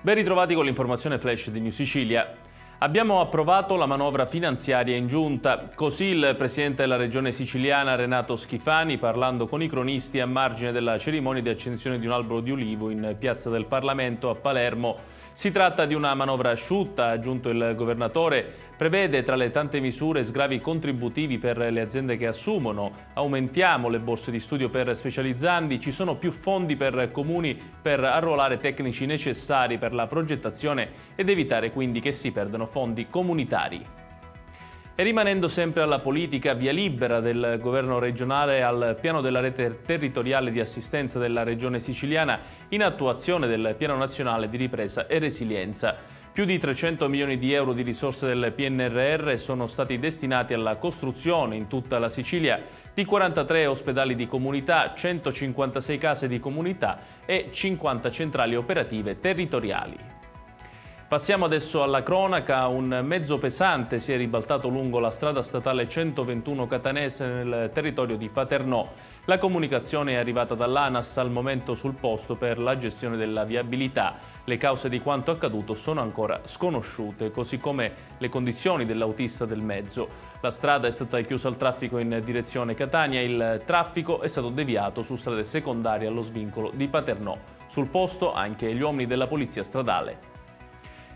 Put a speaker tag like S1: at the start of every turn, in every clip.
S1: Ben ritrovati con l'informazione flash di New Sicilia. Abbiamo approvato la manovra finanziaria in giunta. Così il presidente della regione siciliana Renato Schifani, parlando con i cronisti a margine della cerimonia di accensione di un albero di ulivo in Piazza del Parlamento a Palermo. Si tratta di una manovra asciutta, ha aggiunto il governatore, prevede tra le tante misure sgravi contributivi per le aziende che assumono, aumentiamo le borse di studio per specializzandi, ci sono più fondi per comuni per arruolare tecnici necessari per la progettazione ed evitare quindi che si perdano fondi comunitari. E rimanendo sempre alla politica, via libera del governo regionale al piano della rete territoriale di assistenza della regione siciliana in attuazione del piano nazionale di ripresa e resilienza. Più di 300 milioni di euro di risorse del PNRR sono stati destinati alla costruzione in tutta la Sicilia di 43 ospedali di comunità, 156 case di comunità e 50 centrali operative territoriali. Passiamo adesso alla cronaca. Un mezzo pesante si è ribaltato lungo la strada statale 121 catanese nel territorio di Paternò. La comunicazione è arrivata dall'ANAS al momento sul posto per la gestione della viabilità. Le cause di quanto accaduto sono ancora sconosciute, così come le condizioni dell'autista del mezzo. La strada è stata chiusa al traffico in direzione Catania, il traffico è stato deviato su strade secondarie allo svincolo di Paternò. Sul posto anche gli uomini della polizia stradale.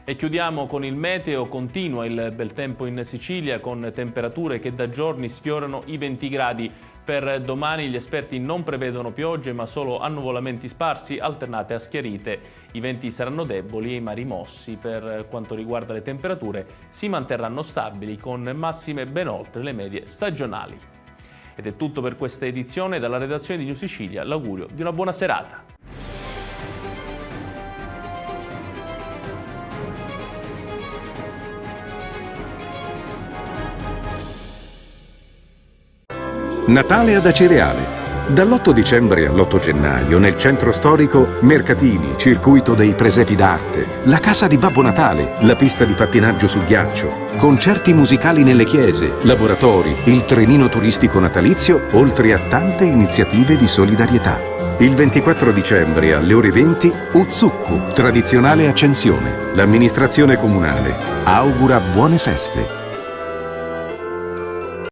S1: E chiudiamo con il meteo. Continua il bel tempo in Sicilia con temperature che da giorni sfiorano i 20 gradi. Per domani gli esperti non prevedono piogge ma solo annuvolamenti sparsi alternate a schiarite. I venti saranno deboli e i mari mossi. Per quanto riguarda le temperature si manterranno stabili con massime ben oltre le medie stagionali. Ed è tutto per questa edizione. Dalla redazione di New Sicilia l'augurio di una buona serata.
S2: Natale ad Acireale. Dall'8 dicembre all'8 gennaio nel centro storico mercatini, circuito dei presepi d'arte, la casa di Babbo Natale, la pista di pattinaggio su ghiaccio, concerti musicali nelle chiese, laboratori, il trenino turistico natalizio, oltre a tante iniziative di solidarietà. Il 24 dicembre alle ore 20 Uzzukku, tradizionale accensione. L'amministrazione comunale augura buone feste.